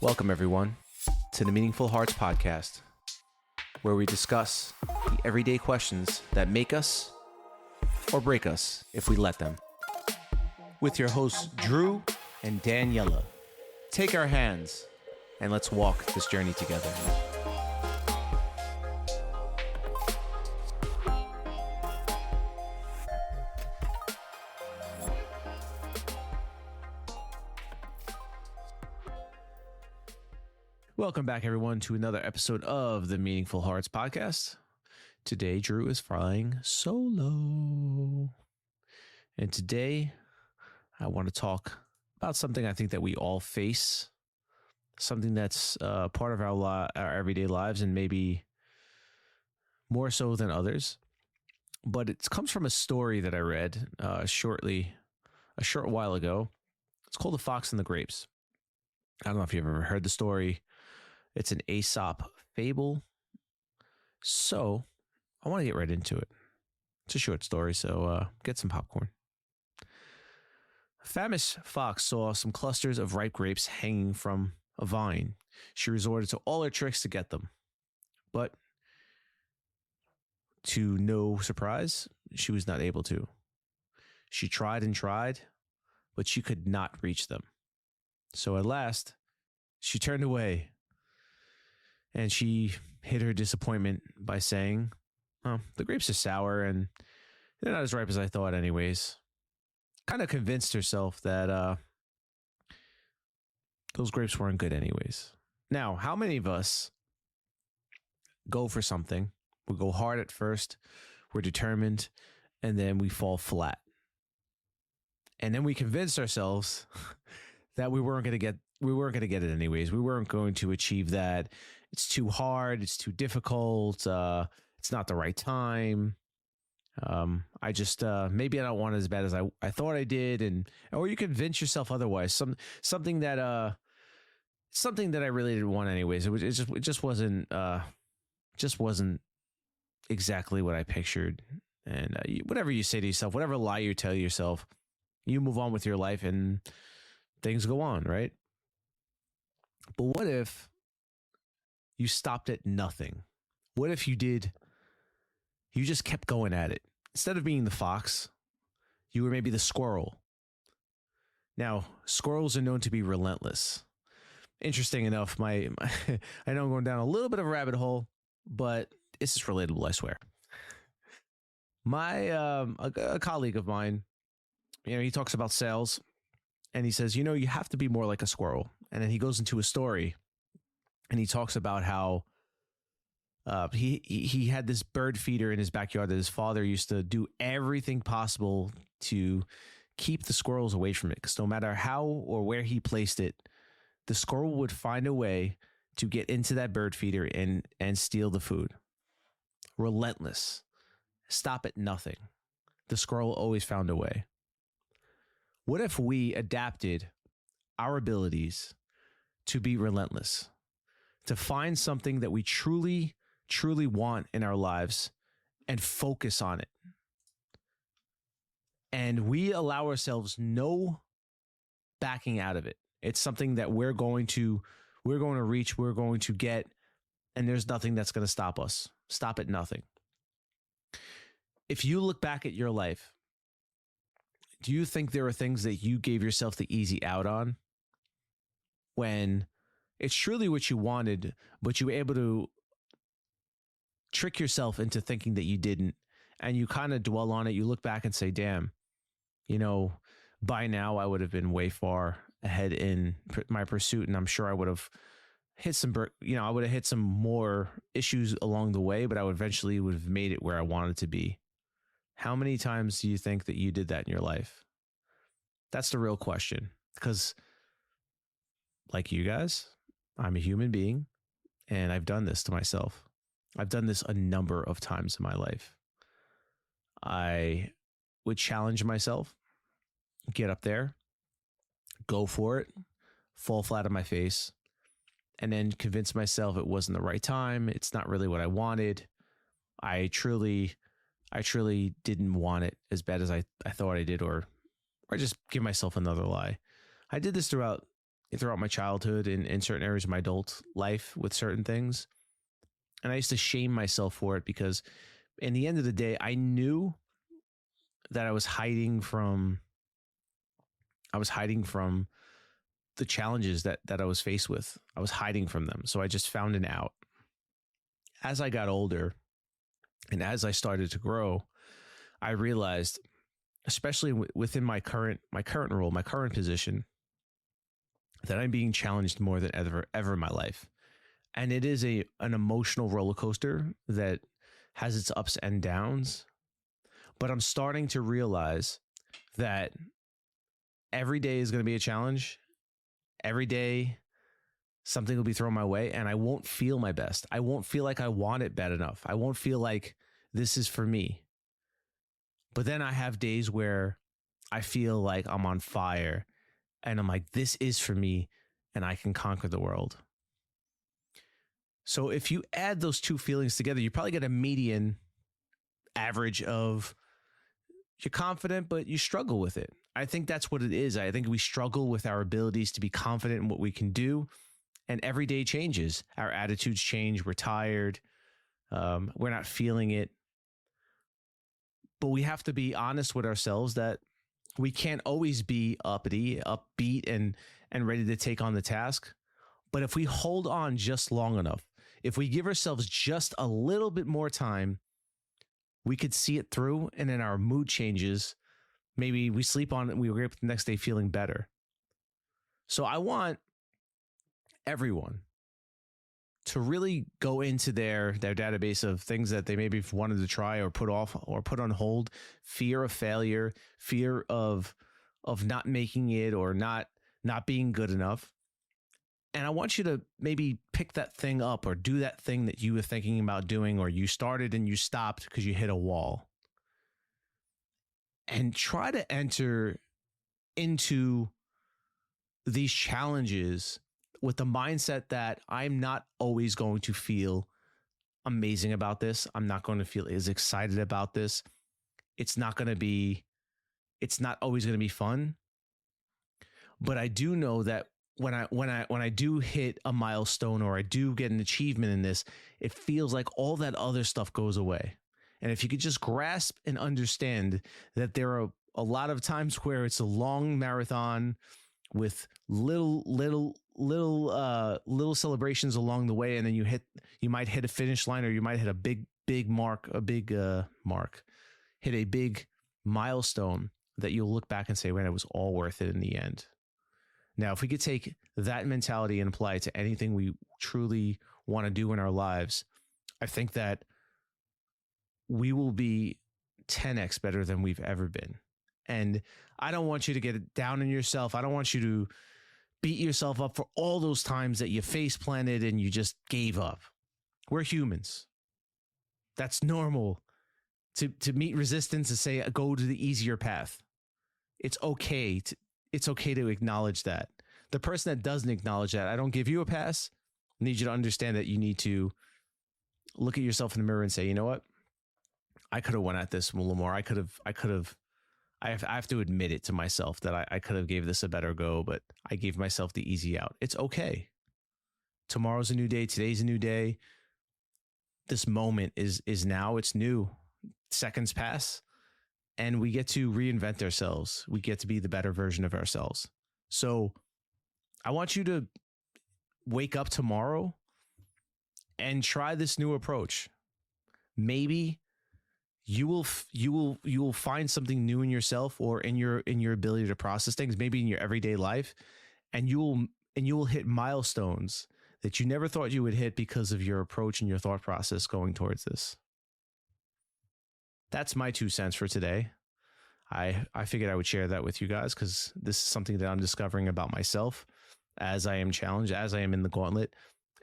Welcome, everyone, to the Meaningful Hearts podcast, where we discuss the everyday questions that make us or break us if we let them. With your hosts, Drew and Daniela. Take our hands and let's walk this journey together. Welcome back, everyone, to another episode of the Meaningful Hearts podcast. Today, Drew is flying solo. And today, I want to talk about something I think that we all face, something that's part of our everyday lives and maybe more so than others. But it comes from a story that I read a short while ago. It's called The Fox and the Grapes. I don't know if you've ever heard the story. It's an Aesop fable. So I want to get right into it. It's a short story, so get some popcorn. A famished fox saw some clusters of ripe grapes hanging from a vine. She resorted to all her tricks to get them. But to no surprise, she was not able to. She tried and tried, but she could not reach them. So at last, she turned away. And she hid her disappointment by saying, "Oh, the grapes are sour and they're not as ripe as I thought anyways." Kind of convinced herself that those grapes weren't good anyways. Now, how many of us go for something, we go hard at first, we're determined, and then we fall flat? And then we convinced ourselves that we weren't going to get it anyways. We weren't going to achieve that. It's too hard. It's too difficult. It's not the right time. I just maybe I don't want it as bad as I thought I did, or you convince yourself otherwise. Something that I really didn't want anyways. It just wasn't exactly what I pictured. And whatever you say to yourself, whatever lie you tell yourself, you move on with your life and things go on, right? But what if you stopped at nothing? What if you just kept going at it? Instead of being the fox, you were maybe the squirrel. Now, squirrels are known to be relentless. Interesting enough, I know I'm going down a little bit of a rabbit hole, but this is relatable, I swear. A colleague of mine, he talks about sales, and he says, you have to be more like a squirrel. And then he goes into a story and he talks about how he had this bird feeder in his backyard that his father used to do everything possible to keep the squirrels away from it. Because no matter how or where he placed it, the squirrel would find a way to get into that bird feeder and steal the food. Relentless. Stop at nothing. The squirrel always found a way. What if we adapted our abilities to be relentless, to find something that we truly, truly want in our lives and focus on it? And we allow ourselves no backing out of it. It's something that we're going to reach, we're going to get, and there's nothing that's going to stop us. Stop at nothing. If you look back at your life, do you think there are things that you gave yourself the easy out on when it's truly what you wanted, but you were able to trick yourself into thinking that you didn't, and you kind of dwell on it? You look back and say, damn, by now I would have been way far ahead in my pursuit, and I'm sure I would have hit some more issues along the way, but I would eventually would have made it where I wanted to be. How many times do you think that you did that in your life? That's the real question. Because like you guys, I'm a human being, and I've done this to myself. I've done this a number of times in my life. I would challenge myself, get up there, go for it, fall flat on my face, and then convince myself it wasn't the right time. It's not really what I wanted. I truly didn't want it as bad as I thought I did, or just give myself another lie. I did this throughout throughout my childhood and in certain areas of my adult life with certain things. And I used to shame myself for it because in the end of the day, I knew that I was hiding from the challenges that I was faced with. I was hiding from them. So I just found an out. As I got older and as I started to grow, I realized, especially within my current role, my current position, that I'm being challenged more than ever in my life. And it is an emotional roller coaster that has its ups and downs. But I'm starting to realize that every day is going to be a challenge. Every day, something will be thrown my way, and I won't feel my best. I won't feel like I want it bad enough. I won't feel like this is for me. But then I have days where I feel like I'm on fire, and I'm like, this is for me, and I can conquer the world. So if you add those two feelings together, you probably get a median average of you're confident, but you struggle with it. I think that's what it is. I think we struggle with our abilities to be confident in what we can do. And every day changes. Our attitudes change. We're tired. We're not feeling it. But we have to be honest with ourselves that we can't always be uppity, upbeat, and ready to take on the task. But if we hold on just long enough, if we give ourselves just a little bit more time, we could see it through, and then our mood changes. Maybe we sleep on it and we wake up the next day feeling better. So I want everyone to really go into their database of things that they maybe wanted to try or put off or put on hold. Fear of failure, fear of not making it or not being good enough. And I want you to maybe pick that thing up or do that thing that you were thinking about doing, or you started and you stopped because you hit a wall. And try to enter into these challenges with the mindset that I'm not always going to feel amazing about this. I'm not going to feel as excited about this. It's not always going to be fun. But I do know that when I do hit a milestone or I do get an achievement in this, it feels like all that other stuff goes away. And if you could just grasp and understand that there are a lot of times where it's a long marathon with little celebrations along the way, and then you might hit a finish line, or you might hit a big mark, hit a big milestone that you'll look back and say, man, it was all worth it in the end. Now, if we could take that mentality and apply it to anything we truly want to do in our lives, I think that we will be 10x better than we've ever been. And I don't want you to get down on yourself. I don't want you to beat yourself up for all those times that you face planted and you just gave up. We're humans. That's normal to meet resistance and say, go to the easier path. It's okay to acknowledge that. The person that doesn't acknowledge that, I don't give you a pass. I need you to understand that you need to look at yourself in the mirror and say, you know what? I could have went at this a little more. I have to admit it to myself that I could have gave this a better go, but I gave myself the easy out. It's okay. Tomorrow's a new day. Today's a new day. This moment is now. It's new. Seconds pass and we get to reinvent ourselves. We get to be the better version of ourselves. So I want you to wake up tomorrow and try this new approach. Maybe you will find something new in yourself or in your ability to process things, maybe in your everyday life, and you will hit milestones that you never thought you would hit because of your approach and your thought process going towards this. That's my 2 cents for today. I figured I would share that with you guys because this is something that I'm discovering about myself as I am challenged, as I am in the gauntlet,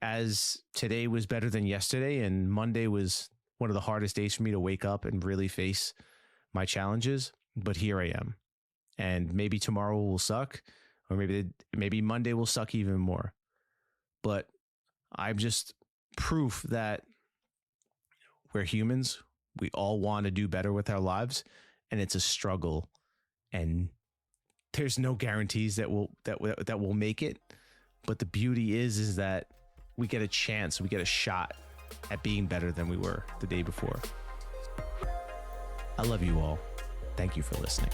as today was better than yesterday and Monday was one of the hardest days for me to wake up and really face my challenges. But here I am. And maybe tomorrow will suck, or maybe Monday will suck even more. But I'm just proof that we're humans. We all want to do better with our lives, and it's a struggle. And there's no guarantees that we'll make it. But the beauty is that we get a chance, we get a shot at being better than we were the day before. I love you all. Thank you for listening.